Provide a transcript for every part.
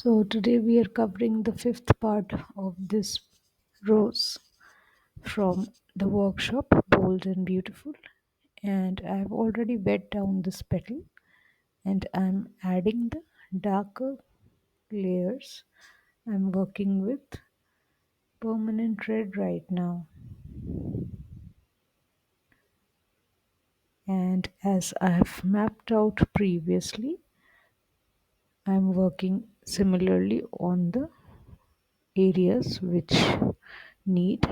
So today we are covering the fifth part of this rose from the workshop Bold and Beautiful, and I've already wet down this petal and I'm adding the darker layers. I'm working with permanent red right now, and as I've mapped out previously, I'm working similarly on the areas which need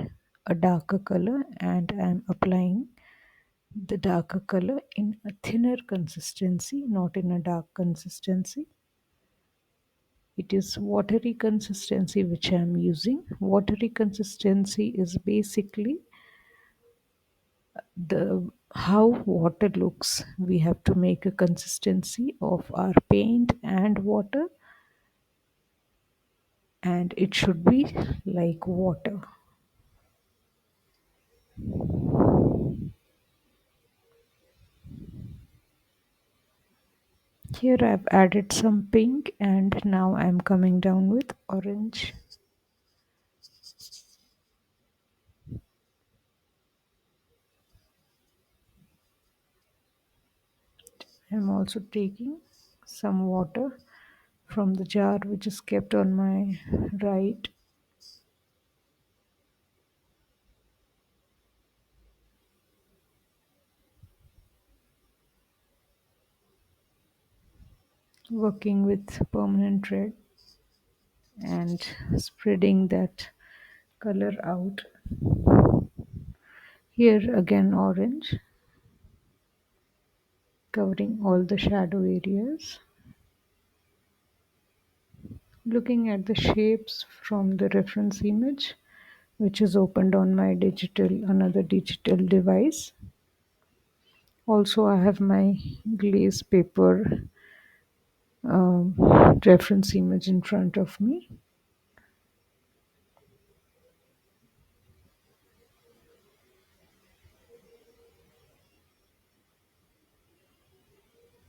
a darker color, and I'm applying the darker color in a thinner consistency, not in a dark consistency. It is watery consistency which I am using. Watery consistency is basically the how water looks. We have to make a consistency of our paint and water, and it should be like water. Here I've added some pink, and now I'm coming down with orange. I'm also taking some water from the jar which is kept on my right, working with permanent red and spreading that color out. Here again orange, covering all the shadow areas. Looking at the shapes from the reference image which is opened on my another digital device. Also I have my glaze paper um, reference image in front of me.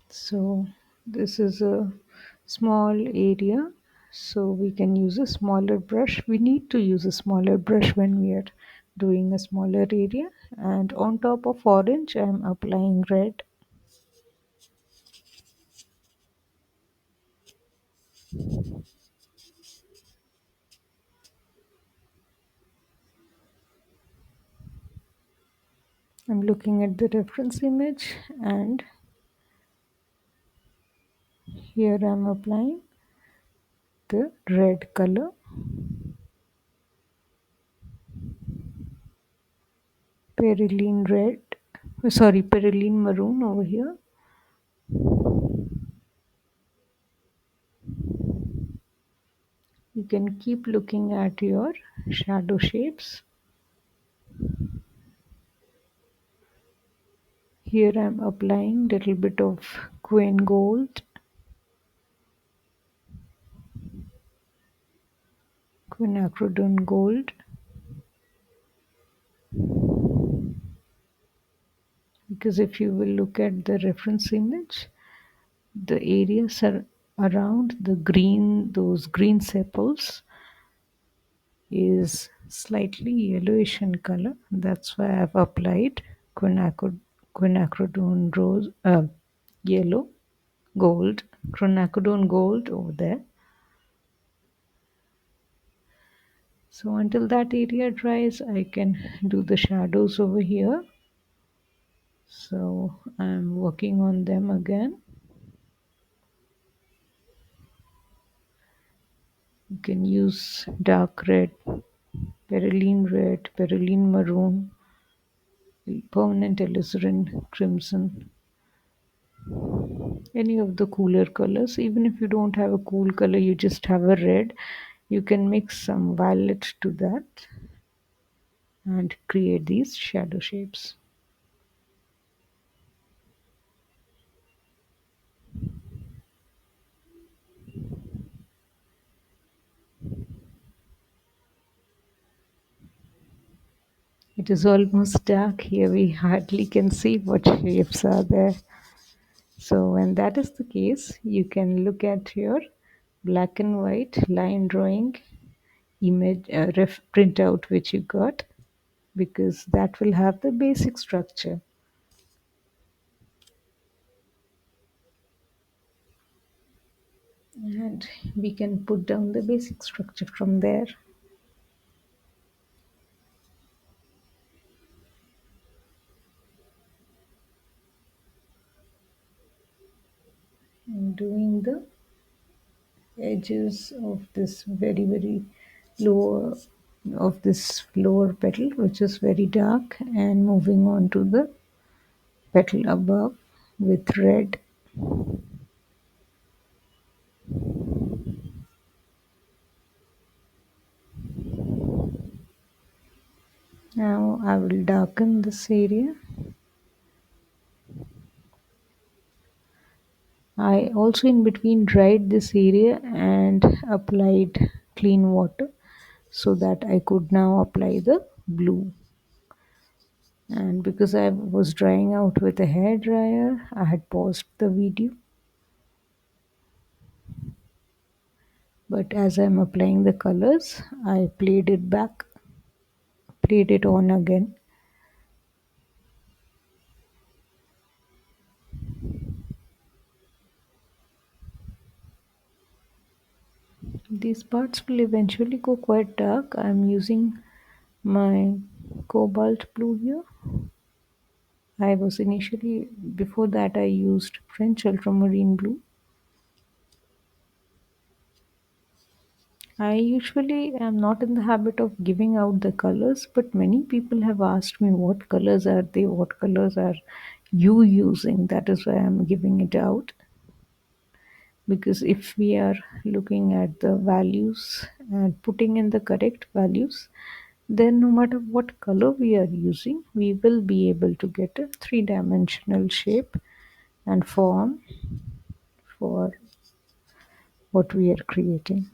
So this is a small area, so we can use a smaller brush. We need to use a smaller brush when we are doing a smaller area. And on top of orange I am applying red. I'm looking at the reference image, and here I'm applying the red color. Perylene red, sorry, perylene maroon over here. You can keep looking at your shadow shapes. Here I'm applying little bit of queen gold, quinacridone gold, because if you will look at the reference image, the areas are around the green, those green sepals is slightly yellowish in color. That's why I've applied quinacridone rose, yellow, gold, quinacridone gold over there. So until that area dries, I can do the shadows over here. So I'm working on them again. You can use dark red, perylene maroon, permanent alizarin crimson, any of the cooler colors. Even if you don't have a cool color, you just have a red, you can mix some violet to that and create these shadow shapes. It is almost dark here, we hardly can see what shapes are there. So when that is the case, you can look at your black and white line drawing image printout which you got, because that will have the basic structure, and we can put down the basic structure from there. And doing the edges of this very lower of this lower petal, which is very dark, and moving on to the petal above with red. Now I will darken this area. I also in between dried this area and applied clean water so that I could now apply the blue. And because I was drying out with a hair dryer, I had paused the video. But as I'm applying the colors, I played it on again. These parts will eventually go quite dark. I'm using my cobalt blue here. I was initially, before that, I used French ultramarine blue. I usually am not in the habit of giving out the colors, but many people have asked me what colors are they, what colors are you using. That is why I'm giving it out. Because if we are looking at the values and putting in the correct values, then no matter what color we are using, we will be able to get a three-dimensional shape and form for what we are creating.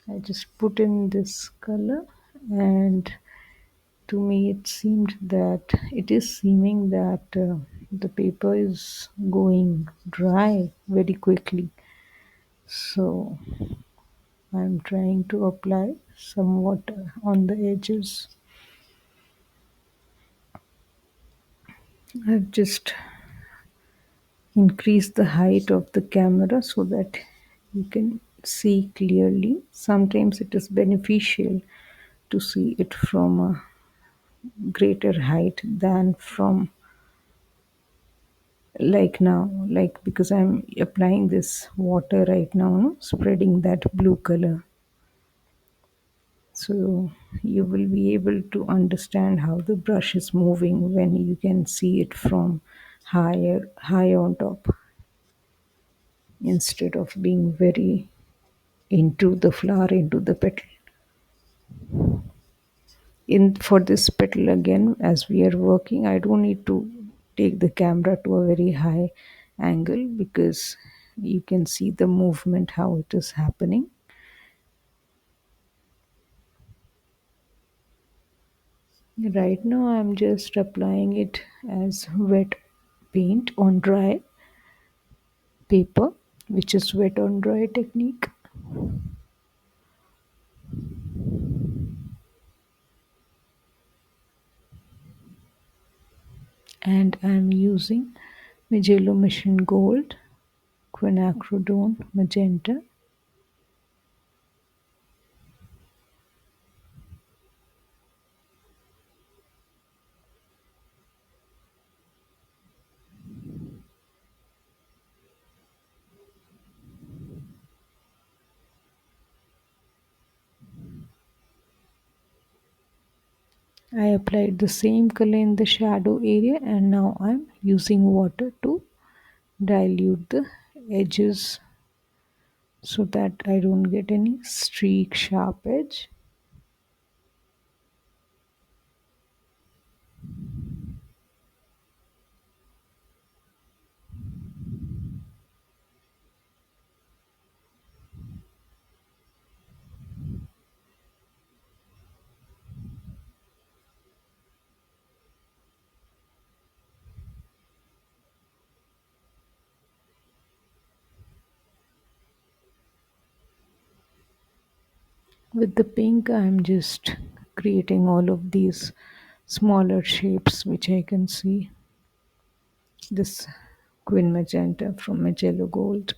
I just put in this color, and to me it is seeming that the paper is going dry very quickly. So I'm trying to apply some water on the edges. I've just increased the height of the camera so that you can see clearly. Sometimes it is beneficial to see it from a greater height than from, like now, like because I'm applying this water right now, no? Spreading that blue color. So you will be able to understand how the brush is moving when you can see it from high on top, instead of being very into the flower, into the petal. In for this petal again, as we are working, I don't need to take the camera to a very high angle, because you can see the movement, how it is happening. Right now I'm just applying it as wet paint on dry paper, which is wet on dry technique. And I'm using Magello Mission Gold, Quinacridone Magenta. I applied the same color in the shadow area, and now I'm using water to dilute the edges so that I don't get any streak sharp edge. With the pink, I'm just creating all of these smaller shapes which I can see. This queen magenta from Magello Gold.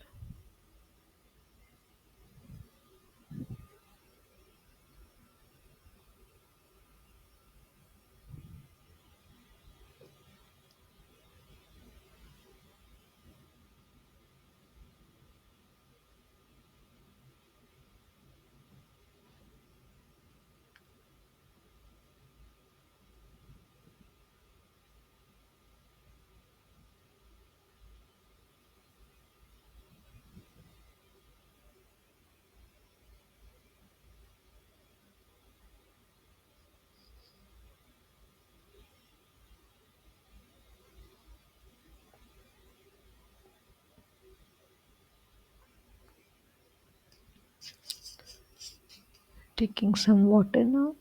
Taking some water now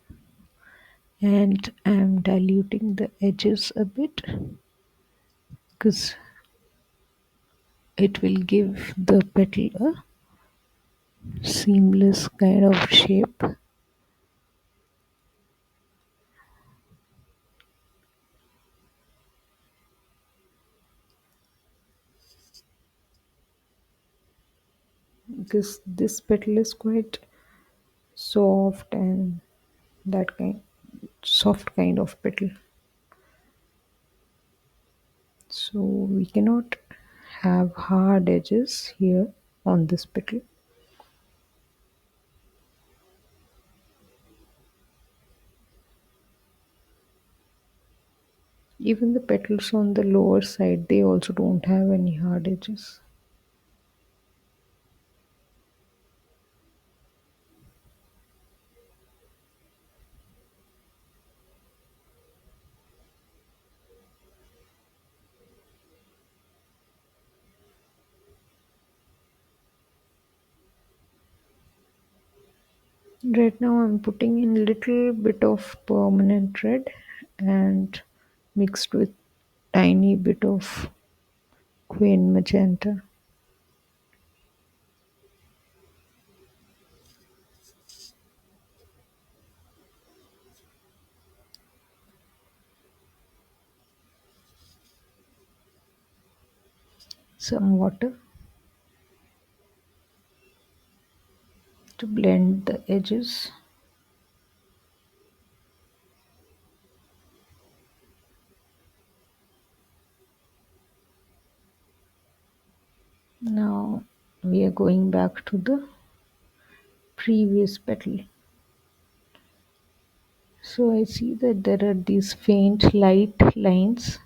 and I'm diluting the edges a bit because it will give the petal a seamless kind of shape. Because this petal is quite soft and that soft kind of petal, so we cannot have hard edges here on this petal. Even the petals on the lower side, they also don't have any hard edges. Right now I'm putting in little bit of permanent red and mixed with tiny bit of queen magenta. Some water to blend the edges. Now we are going back to the previous petal. So I see that there are these faint light lines.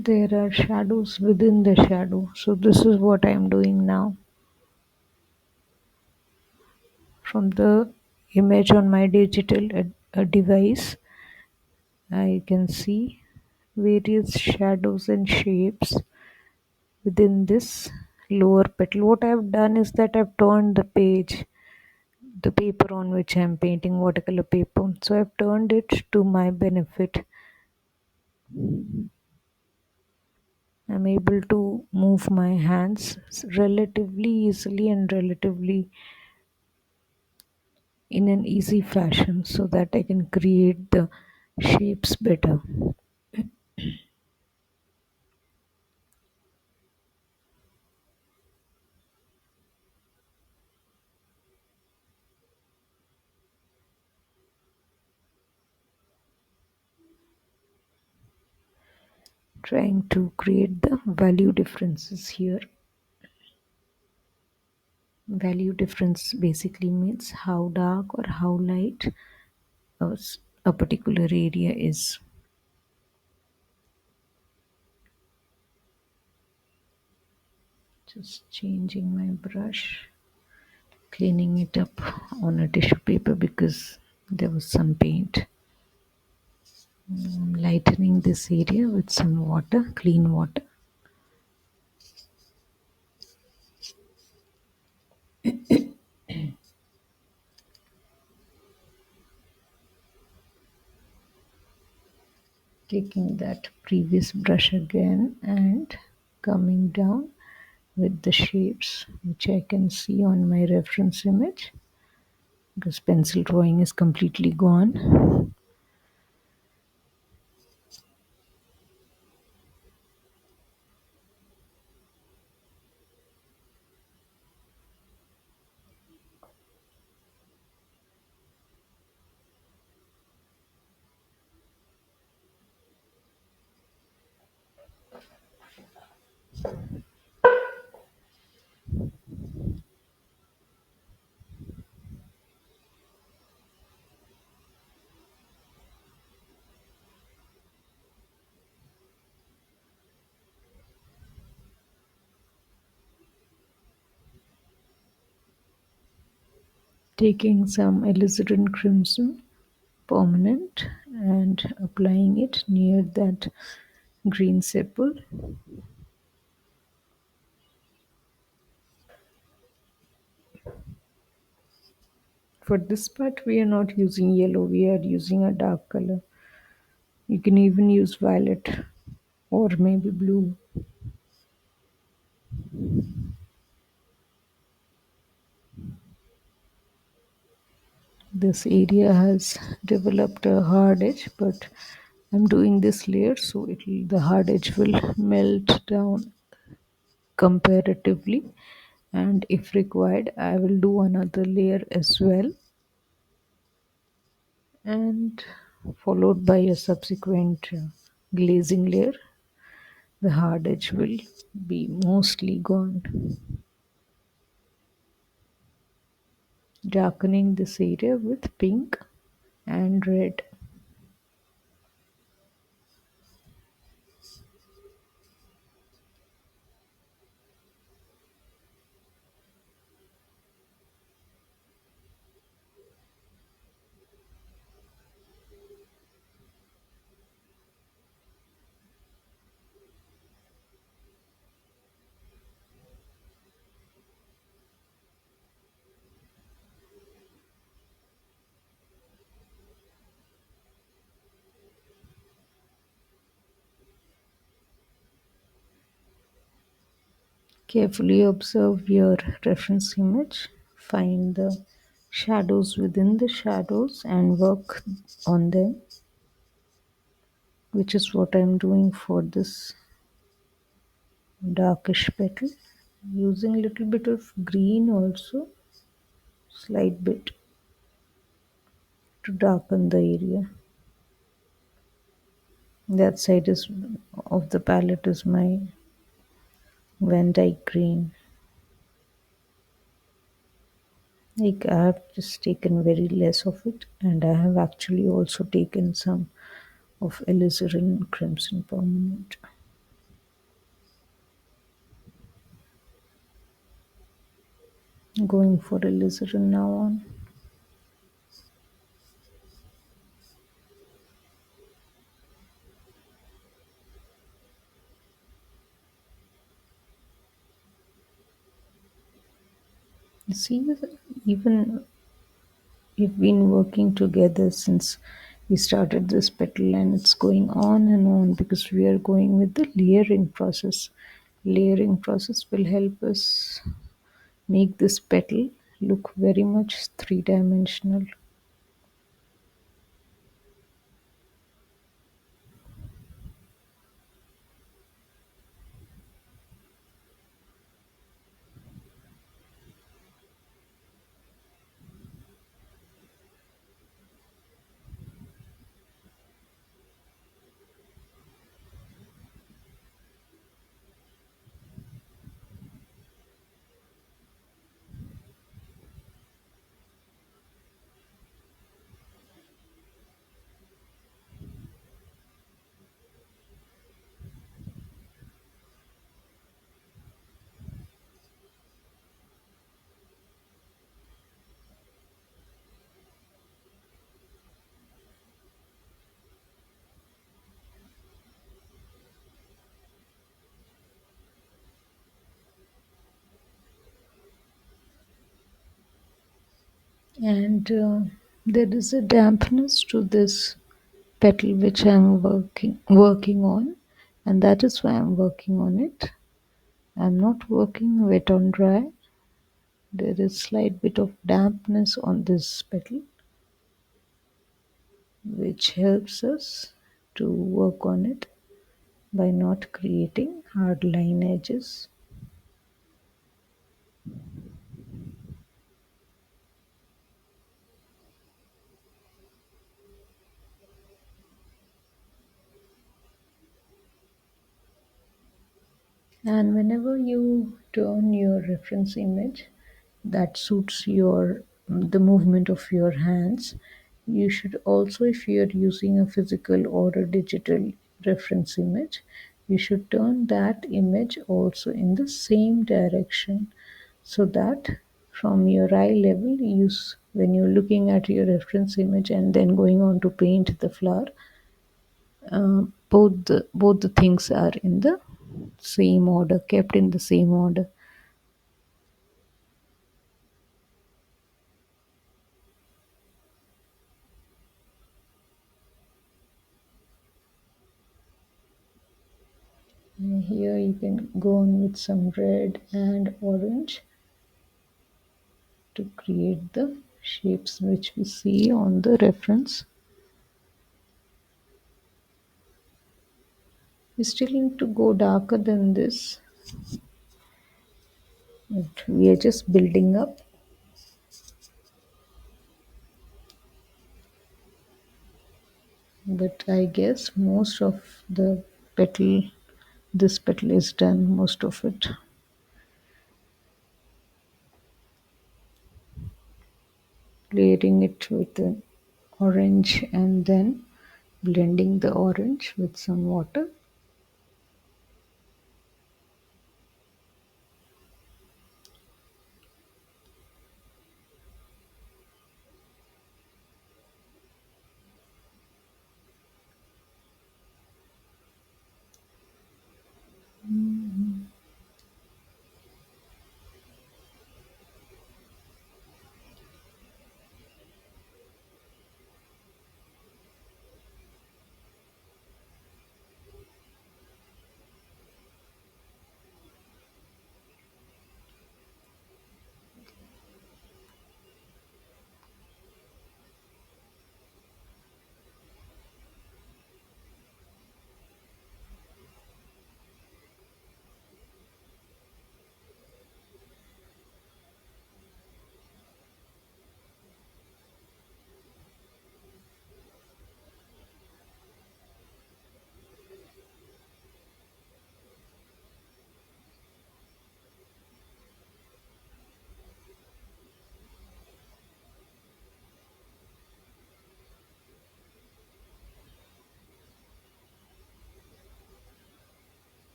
There are shadows within the shadow. So this is what I am doing now. From the image on my digital device, I can see various shadows and shapes within this lower petal. What I've done is that I've turned the paper on which I'm painting, watercolor paper. So I've turned it to my benefit. I'm able to move my hands relatively easily and relatively in an easy fashion so that I can create the shapes better. Trying to create the value differences here. Value difference basically means how dark or how light a particular area is. Just changing my brush, cleaning it up on a tissue paper because there was some paint. Lightening this area with some water, clean water. Taking that previous brush again and coming down with the shapes which I can see on my reference image, because pencil drawing is completely gone. Taking some alizarin crimson permanent and applying it near that green sepal. For this part we are not using yellow, we are using a dark color. You can even use violet or maybe blue. This area has developed a hard edge, but I'm doing this layer so the hard edge will melt down comparatively, and if required I will do another layer as well, and followed by a subsequent glazing layer. The hard edge will be mostly gone. Darkening this area with pink and red. Carefully observe your reference image, find the shadows within the shadows and work on them, which is what I'm doing for this darkish petal, using a little bit of green also, slight bit, to darken the area. That side is of the palette is my Van Dyke green. Like I have just taken very less of it, and I have actually also taken some of alizarin crimson permanent. Going for alizarin now on. You see, even we've been working together since we started this petal, and it's going on and on because we are going with the layering process. Layering process will help us make this petal look very much three-dimensional. And there is a dampness to this petal which I'm working on, and that is why I'm working on it. I'm not working wet on dry. There is slight bit of dampness on this petal which helps us to work on it by not creating hard line edges. And whenever you turn your reference image that suits your the movement of your hands, you should also, if you are using a physical or a digital reference image, you should turn that image also in the same direction, so that from your eye level, when you're looking at your reference image and then going on to paint the flower, both the things are in the same order, kept in the same order. And here you can go on with some red and orange to create the shapes which we see on the reference. We still need to go darker than this, but we are just building up. But I guess most of the petal, this petal is done, most of it. Layering it with the orange and then blending the orange with some water.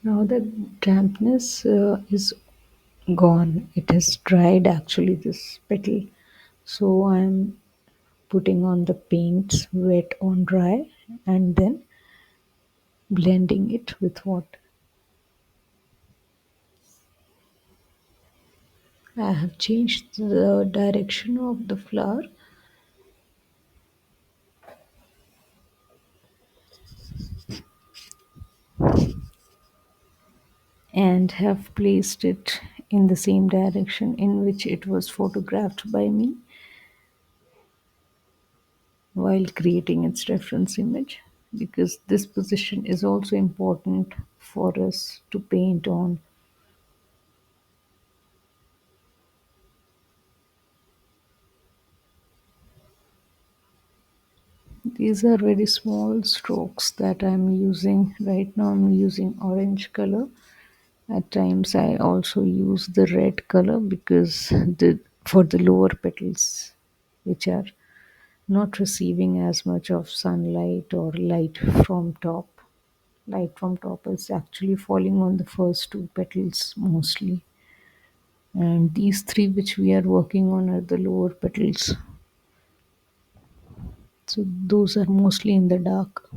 Now the dampness is gone. It has dried actually, this petal. So I'm putting on the paints wet on dry and then blending it with water. I have changed the direction of the flower and have placed it in the same direction in which it was photographed by me while creating its reference image, because this position is also important for us to paint on. These are very small strokes that I'm using right now. I'm using orange color. At times I also use the red color because for the lower petals which are not receiving as much of sunlight or light from top. Light from top is actually falling on the first two petals mostly. And these three which we are working on are the lower petals. So those are mostly in the dark.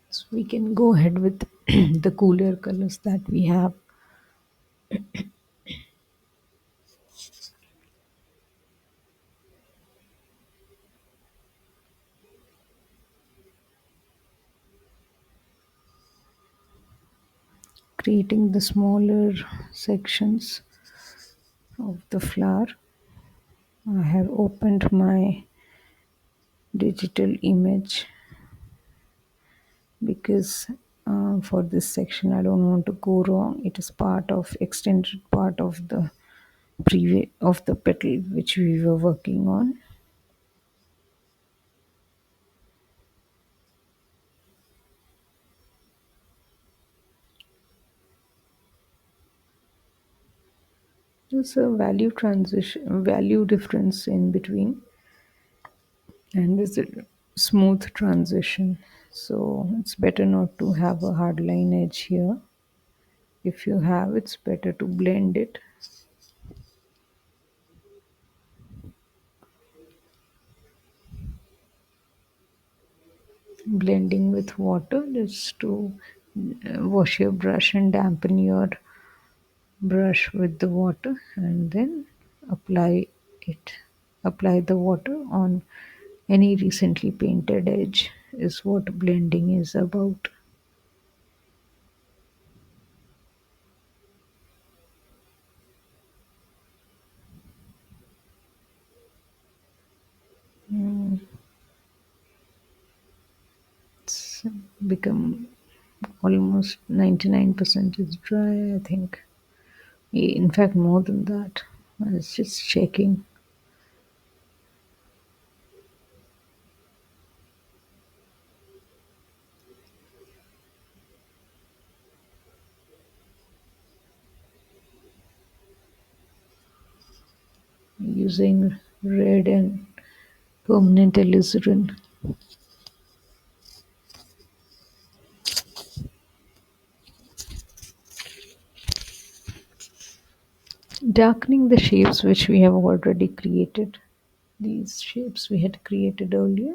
So we can go ahead with the cooler colors that we have. creating the smaller sections of the flower, I have opened my digital image because for this section I don't want to go wrong. It is part of extended part of the previous of the petal which we were working on. There's a value difference in between, and there's a smooth transition. So it's better not to have a hard line edge here. If you have, it's better to blend it. Blending with water just to wash your brush and dampen your brush with the water, and then apply it. Apply the water on any recently painted edge is what blending is about. It's become almost 99% is dry, I think. In fact, more than that. I was just checking. Using red and permanent alizarin. Darkening the shapes which we have already created. These shapes we had created earlier.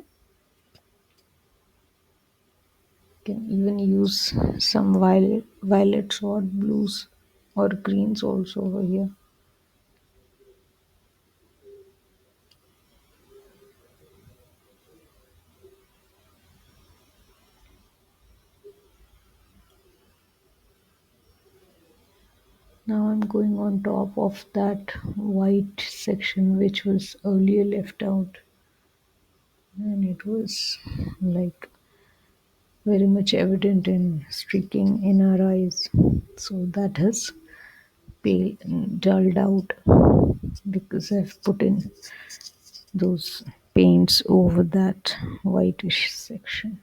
Can even use some violets or blues or greens also over here. Now I'm going on top of that white section which was earlier left out, and it was like very much evident in streaking in our eyes. So that has pale dulled out because I've put in those paints over that whitish section.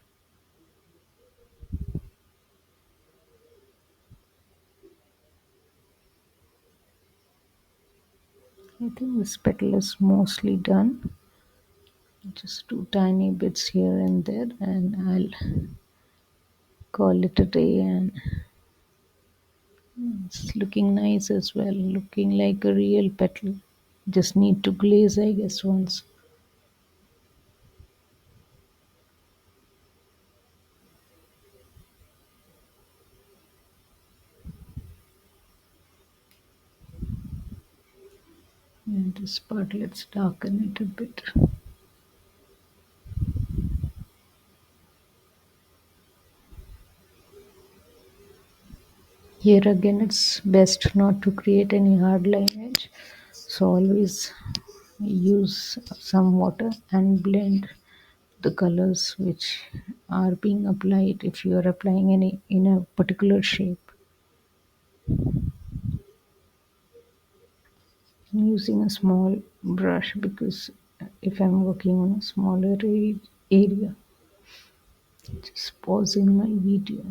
I think this petal is mostly done. Just two tiny bits here and there, and I'll call it a day. And it's looking nice as well, looking like a real petal. Just need to glaze, I guess, once. And this part, let's darken it a bit. Here again, it's best not to create any hard line edge. So always use some water and blend the colors which are being applied if you are applying any in a particular shape. I'm using a small brush because if I'm working on a smaller area. Just pausing my video.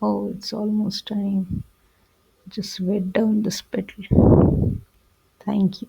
Oh, it's almost time. Just wet down this petal. Thank you.